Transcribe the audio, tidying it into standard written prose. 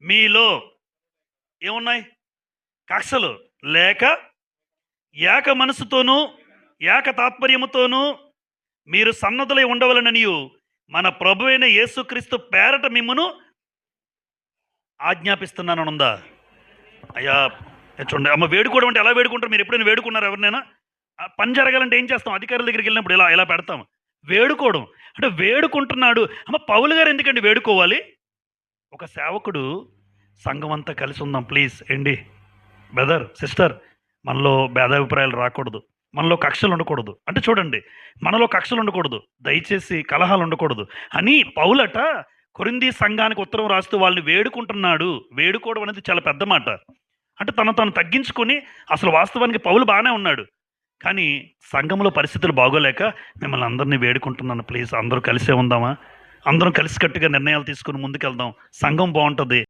మీలో ఏమున్నాయి? కక్షలు లేక ఏక మనసుతోనూ ఏక తాత్పర్యముతోనూ మీరు సన్నద్ధులై ఉండవలెననియు మన ప్రభువైన యేసుక్రీస్తు పేరట మిమ్మును ఆజ్ఞాపిస్తున్నానని ఉందా? అయ్యా చూడండి, అమ్మ వేడుకోవడం అంటే ఎలా వేడుకుంటారు? మీరు ఎప్పుడైనా వేడుకున్నారు ఎవరినైనా? పని జరగాలంటే ఏం చేస్తాం? అధికారుల దగ్గరికి వెళ్ళినప్పుడు ఇలా ఇలా పెడతాం. వేడుకోవడం అంటే వేడుకుంటున్నాడు. అమ్మ పౌలు గారు ఎందుకండి వేడుకోవాలి? ఒక సేవకుడు సంఘం అంతా కలిసి ఉందాం ప్లీజ్ ఏండి బ్రదర్ సిస్టర్, మనలో భేదాభిప్రాయాలు రాకూడదు, మనలో కక్షలు ఉండకూడదు. అంటే చూడండి, మనలో కక్షలు ఉండకూడదు, దయచేసి కలహాలు ఉండకూడదు అని పౌలట కొరింథీ సంఘానికి ఉత్తరం రాస్తూ వాళ్ళని వేడుకుంటున్నాడు. వేడుకోవడం అనేది చాలా పెద్ద మాట. అంటే తను తగ్గించుకొని, అసలు వాస్తవానికి పౌలు బాగానే ఉన్నాడు, కానీ సంఘంలో పరిస్థితులు బాగోలేక మిమ్మల్ని అందరినీ వేడుకుంటున్నాను ప్లీజ్ అందరూ కలిసే ఉందామా, అందరం కలిసికట్టుగా నిర్ణయాలు తీసుకుని ముందుకెళ్దాం, సంఘం బాగుంటుంది.